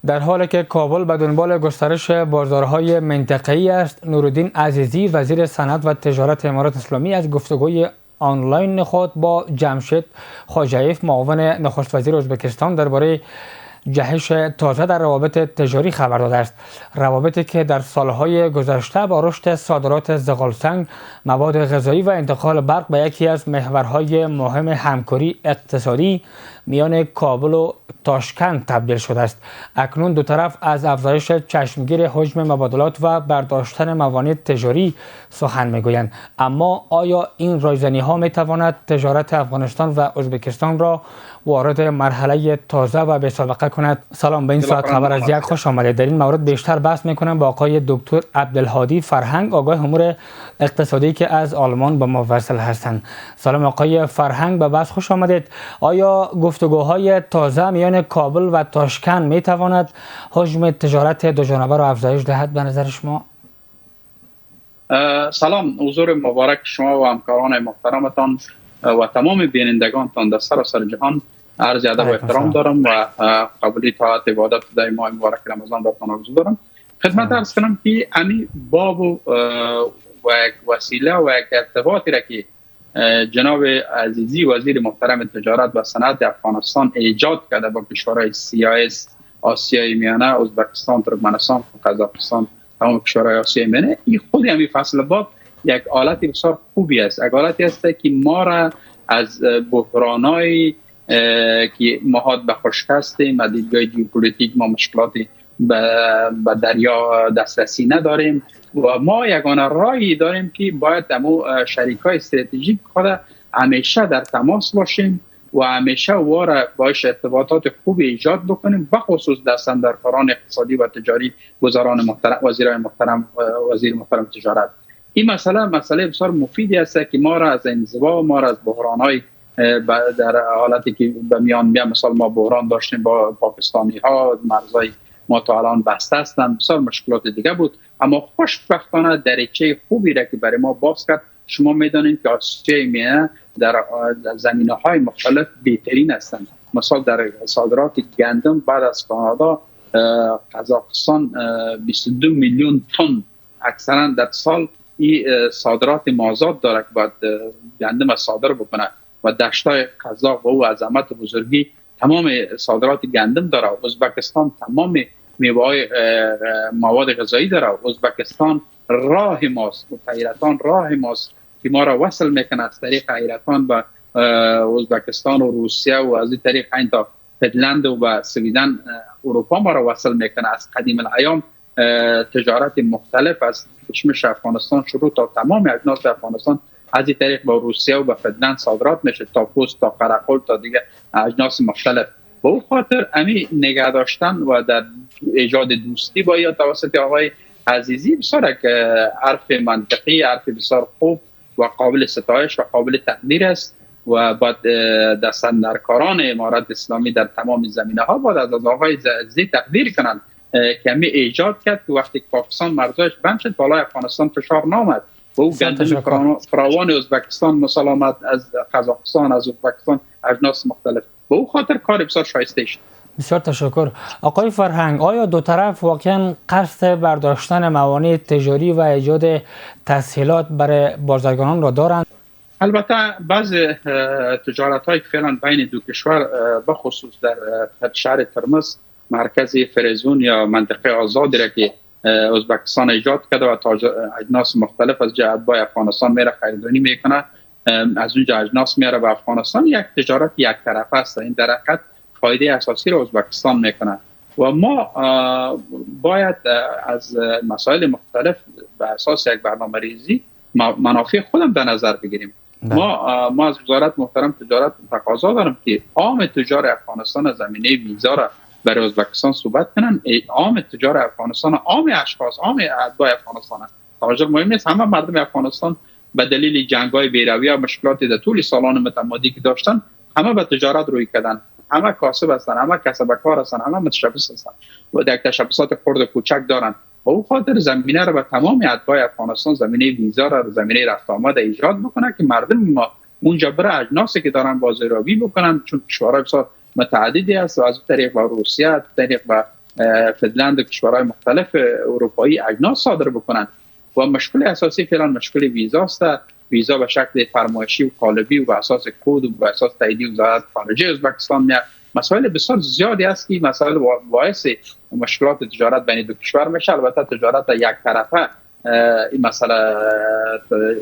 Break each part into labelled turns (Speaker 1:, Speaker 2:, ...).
Speaker 1: در حالی که کابل به دنبال گسترش بازارهای منطقه‌ای است، نورالدین عزیزی وزیر صنعت و تجارت امارات اسلامی از گفتگوی آنلاین خود با جمشید خواجه‌ایف معاون نخست وزیر ازبکستان درباره جهش تازه در روابط تجاری خبر داده است. روابطی که در سالهای گذشته با رشد صادرات زغالسنگ، مواد غذایی و انتقال برق به یکی از محورهای مهم همکاری اقتصادی میان کابل و تاشکند تبدیل شده است. اکنون دو طرف از افزایش چشمگیر حجم مبادلات و برداشتن موانع تجاری سخن میگویند. اما آیا این رایزنی‌ها میتواند تجارت افغانستان و ازبکستان را وارد مرحله تازه و بی‌سابقه کند؟ سلام، به این ساعت خبر از یک خوش آمدید. در این مورد بیشتر بحث میکنم با آقای دکتر عبدالهادی فرهنگ، آگاه امور اقتصادی که از آلمان با ما وصل هستند. سلام آقای فرهنگ، به بحث خوش آمدید. آیا گفتگوهای تازه میان کابل و تاشکند میتواند حجم تجارت دو جانبه را افزایش دهد به نظر شما؟
Speaker 2: سلام، حضور مبارک شما و همکاران محترمتان و تمام بینندگانتان در سراسر جهان عرض ادب و احترام دارم و قبولی طاعت عبادت در ماه مبارک رمضان براتون آرزو دارم. خدمت عرض کنم که امی باب و یک وسیله و یک ارتباطی را که جناب عزیزی وزیر محترم تجارت و صنعت افغانستان ایجاد کرده با کشورهای CIS، آسیای میانه، ازبکستان، ترکمنستان، قزاقستان، تمام کشورهای آسیای میانه، این خود همین فصل باب یک حالت بسیار خوبی است. یک حالتی است که ما را از بحرانای که ما به خشک هستیم، از دیدگاه ژئوپلیتیک ما مشکلاتی به دریا دسترسی نداریم و ما یگانه راهی داریم که باید دمو شریکای استراتژیک خود همیشه در تماس باشیم و همیشه واره باش ارتباطات خوبی ایجاد بکنیم، بخصوص دستاندرکاران اقتصادی و تجاری، وزران محترم، وزیرای محترم، وزیر محترم تجارت. این مسئله بسیار مفیدی است که ما را از انزوا، ما را از بحران‌های در حالتی که به میان میاد، مثلا ما بحران داشتیم با پاکستانی ها، مرزهای ما تا الان بسته هستند، بسیار مشکلات دیگه بود، اما خوشبختانه دریچه خوبی را که برای ما باز کرد. شما میدانید که آسیای میانه در زمینه‌های مختلف بهترین هستند. مثلا در صادرات گندم بعد از کانادا، قزاقستان 22 میلیون تن اکثرا در سال این صادرات مازاد داره که باید گندم صادر بکنه و دشتای قزاق و او عظمت بزرگی تمام صادرات گندم داره. ازبکستان تمام میوه‌های مواد غذایی داره. ازبکستان راه ماست و حیرتان راه ماست که ما را وصل میکنه از طریق حیرتان به ازبکستان و روسیه و از این طریق این تا فنلند و به سویدن اروپا ما را وصل میکنه. از قدیم الایام تجارت مختلف از کشمش افغانستان شروع تا تمام اجناس افغانستان از این طریق با روسیه و با فنلند صادرات میشه، تا پوست، تا قرقل، تا دیگه اجناس مختلف. به او خاطر امی نگه داشتن و در ایجاد دوستی با یا توسط آقای عزیزی بسیار که حرف منطقی، حرف بسیار خوب و قابل ستایش و قابل تقدیر است و بعد دستاندرکاران امارات اسلامی در تمام زمینه ها باید از آقای عزیزی تقدیر کنند که امی ایجاد کرد که وقتی پاکستان مرزش بند شد بالای افغانستان فشار نامد و او گندم فراوان ازبکستان مسالمت از قزاقستان، از ازبکستان اجناس مختلف. به او خاطر کار بسیار شایسته شد.
Speaker 1: بسیار تشکر. آقای فرهنگ، آیا دو طرف واقعا قصد برداشتن موانع تجاری و ایجاد تسهیلات برای بازرگانان را دارند؟
Speaker 2: البته بعض تجارت‌های که فعلا بین دو کشور بخصوص در شهر ترمز مرکز فرزون یا منطقه آزادی را که ازبکستان ایجاد کرده و اجناس مختلف از جهت‌های افغانستان میره خریداری میکنه، از اونجا اجناس میاره به افغانستان، یک تجارت یک طرفه است. این در حقیقت فایده اساسی رو ازبکستان میکنه و ما باید از مسائل مختلف به اساس یک برنامه‌ریزی منافع خودم در نظر بگیریم. ما از وزارت محترم تجارت تقاضا دارم که عام تجار افغانستان از زمینه ویزا را برای ازبکستان صحبت کنن. عام تجار افغانستان، عام اشخاص، عام ادعای افغانستان، تاجر مهم نیست، همه مردم افغانستان به دلیل جنگ‌های بی‌رویه و مشکلاتی در طول سالان متمادی که داشتن، همه به تجارت روی کردن، همه کاسب هستن، همه کسب کار هستن، همه متشبث هستن و در تشبثات خرد و کوچک دارن. و او خاطر زمینه را به تمام ادعای افغانستان، زمینه ویزا را، زمینه رفت آمد ایجاد بکنه که مردم ما اونجا بره اجناسی که دارن بازاریابی بکنن، چون کشورهای بسیار متعددی است و از طریق با روسیه، از طریق با فنلند و کشورهای مختلف اروپایی اجناس صادر بکنند و مشکل اساسی فعلا مشکل ویزاست. ویزا به شکل فرمایشی و قالبی و به اساس کد و به اساس تایید وزارت خارجه ازبکستان میاد. مسائل بسیار زیادی است که مسائل باعث مشکلات تجارت بین دو کشور میشه. البته تجارت یک طرفه این مسئله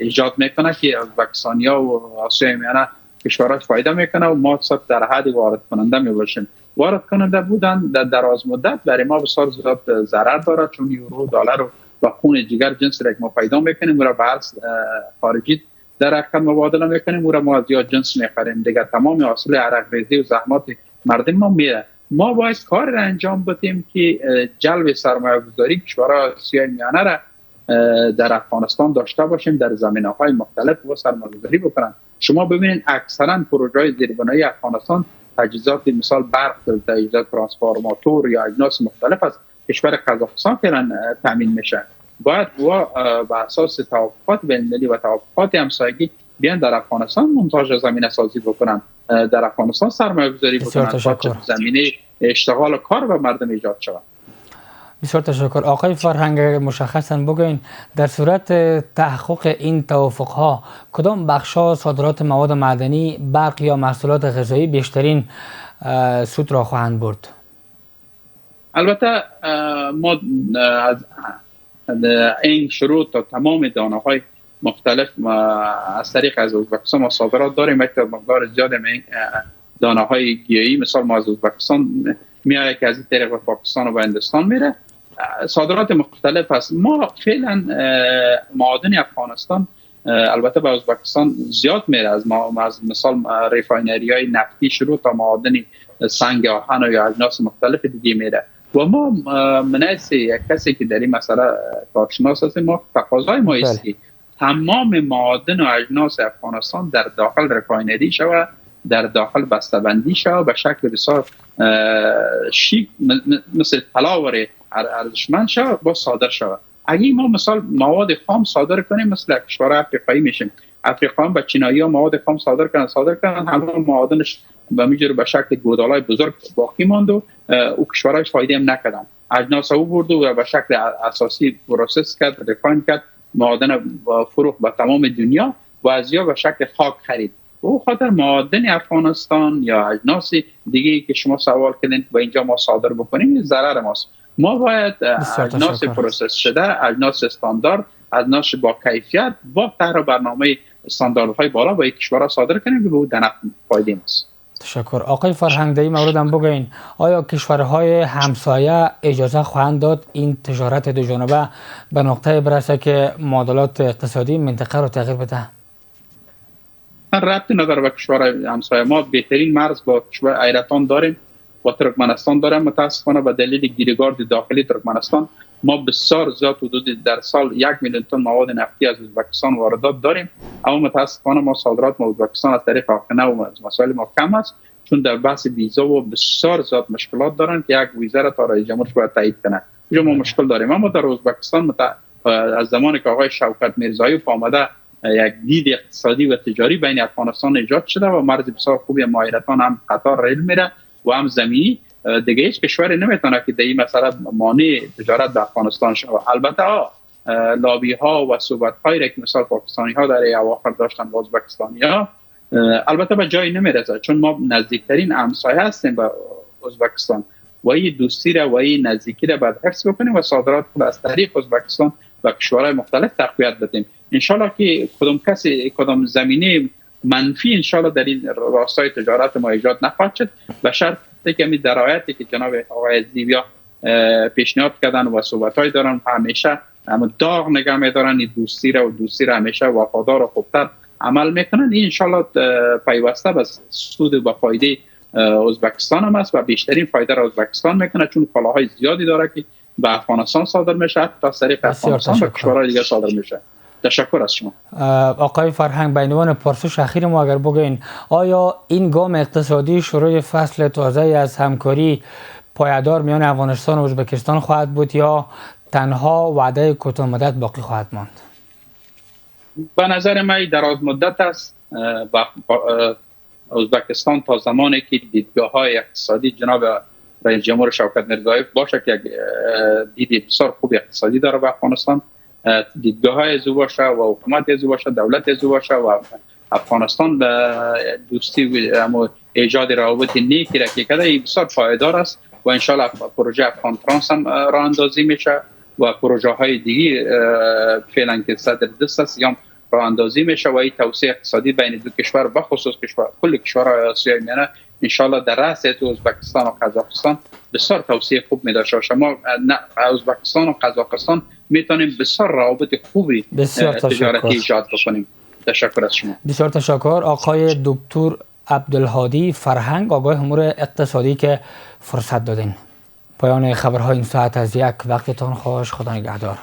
Speaker 2: ایجاد میکنه که ازبکستانیا و آسیای میانه کشورها فایده میکنه و ما صرف در حد وارد کننده میباشیم. وارد کننده بودن در دراز مدت برای ما بسیار زیاد ضرر داره، چون یورو دلار و خون جگر جنس را که ما پیدا میکنیم و به ارز خارجی در رقم مبادله میکنیم و ما از یا جنس میخریم دیگه. تمام حاصل عرق ریزی و زحمات مردم ما میره. ما باید کار را انجام بدیم که جلب سرمایه گذاری کشورهای آسیای میانه را در افغانستان داشته باشیم، در زمینه‌های مختلف و سرمایه گذاری بکنن. شما ببینید اکثرا پروژه‌های زیربنایی افغانستان تجهیزات مثال برق، تجهیزات ترانسفورماتور یا اجناس مختلف از کشور قزاقستان فعلا تامین میشه. باید و بر اساس توافقات بین‌المللی و توافقات همسایگی بیان در افغانستان مونتاژ زمینه سازی بکنن، در افغانستان سرمایه گذاری بکنن تا زمینه اشتغال و کار به مردم ایجاد شود.
Speaker 1: بسیار تشکر. آقای فرهنگ، مشخصا بگوین در صورت تحقق این توافق‌ها کدام بخش‌ها صادرات مواد معدنی، برق یا محصولات غذایی بیشترین سود را خواهند برد؟
Speaker 2: البته ما از این شروط تا تمام دانه‌های مختلف از طریق از ازبکستان ما صادرات داریم. یک مقدار زیاد دانه‌های گیاهی مثال ما از ازبکستان میاد که از طریق پاکستان و هندوستان میره. صادرات مختلف است. ما فعلا معادن افغانستان البته به ازبکستان زیاد میره، از مثال ریفاینری‌های نفتی شروع تا معادن سنگ آهن یا اجناس مختلف دیگه میره و ما منعکس یک کسی که در این مسئله کارشناس هستیم. ما تقاضای ما است که تمام معادن و اجناس افغانستان در داخل ریفاینری شود، در داخل بسته‌بندی شود به شکل بسیار شیک مثل طلا ارزشمند شود با صادر شود. اگه ما مثلا مواد خام صادر کنیم مثل کشورهای افریقایی میشیم، افریقا هم به چینایی‌ها مواد خام صادر کردن همه معادنش به میجوره به شکل گودالای بزرگ باقی ماند و او کشورهای فایده هم نکردن. اجناس او برد و به شکل اساسی پروسس کرد، ریفاین کرد، معادن فروخت به تمام دنیا و از یا به شکل خاک خرید. او خاطر معادن افغانستان یا اجناس دیگه که شما سوال کردین با اینجا ما صادر بکنیم ضرر ماست. ما باید اجناس پروسس شده، اجناس استاندارد، اجناس با کیفیت با طرح برنامه استانداردهای بالا با کشورها صادر کنیم که به در نفع فایده است.
Speaker 1: تشکر. آقای فرهنگ، در این مورد هم بگوین آیا کشورهای همسایه اجازه خواهند داد این تجارت دو جانبه به نقطه برسه که معادلات اقتصادی منطقه رو تغییر بده؟
Speaker 2: ربطی نداره به کشورهای همسایه. ما بهترین مرز با کشور ایران داریم، با ترکمنستان داریم. متاسفانه به دلیل گیریگارد داخلی ترکمنستان ما بسیار زیاد حدود در سال 1 میلیون تن مواد نفتی از ازبکستان واردات داریم، اما متاسفانه ما صادرات ما ازبکستان از طریق آخنه و مسائل ما کم است، چون در بحث ویزا و بسیار زیاد مشکلات دارن که یک ویزا را تا رئیس جمهور باید تایید کنه. ما مشکل داریم. اما در ازبکستان از زمانی که آقای شوکت میرزایوف آمده یک دید اقتصادی و تجاری بین افغانستان ایجاد شده و مرز بسیار خوبی ماهرتان هم قطار ریل میره و هم زمینی. دیگه هیچ کشوری نمیتونه که در این مسئله مانع تجارت به افغانستان شود. البته لابی ها و صحبت هایی که مثلا پاکستانی ها در اواخر داشتن با ازبکستانی ها البته به جایی نمیرسه، چون ما نزدیکترین همسایه هستیم به ازبکستان و این دوستی را و این نزدیکی را باید حفظ بکنیم و صادرات خود از طریق ازبکستان و کشورهای مختلف تقویت بدیم. انشالله که کدام زمینه منفی انشالله در این راستای تجارت ما ایجاد نخواهد شد، به شرطی که می درایتی که جناب آقای زیبیا پیشنهاد کردن و صحبت‌های دارن همیشه اما داغ نگه می‌دارن این دوستی را همیشه وفادار و خوبتر عمل میکنن. این انشالله پیوسته به سود و فایده ازبکستان هم است و بیشترین فایده را ازبکستان میکنه، چون کالاهای زیادی داره که به افغانستان صادر میشه، تا از طریق افغانستان به کشورهای دیگه صادر میشه. تشکر از شما.
Speaker 1: آقای فرهنگ، به عنوان پرسش اخیر ما اگر بگین آیا این گام اقتصادی شروع فصل تازه از همکاری پایدار میان افغانستان و ازبکستان خواهد بود یا تنها وعده کوتاه مدت باقی خواهد ماند؟
Speaker 2: به نظر من دراز مدت است. ازبکستان تا زمانی که دیدگاه‌های اقتصادی جناب رئیس جمهور شوکت میرزایف باشه که دید بسیار خوب اقتصادی داره به افغانستان، دیدگاه های ازو باشه و حکومت ازو باشه، دولت ازو باشه و افغانستان به دوستی و ایجاد روابط نیکی را که کرده بسیار پایدار است و انشالله پروژه افغان ترانس هم راه اندازی میشه و پروژه های دیگه فعلا که صدر دست است یا راه اندازی میشه و این توسعه اقتصادی بین دو کشور بخصوص کل کشورهای آسیای میانه انشالله در رأس ازبکستان و قزاقستان بسیار توسعه خوب میده. شما ازبکستان و قزاقستان میتونیم بسیار روابط خوبی تجارتی ایجاد بکنیم. تشکر از شما.
Speaker 1: بسیار تشکر آقای دکتر عبدالهادی فرهنگ، آگاه امور اقتصادی که فرصت دادین. پایان خبرهای این ساعت از یک. وقتتان خوش. خدا نگهدار.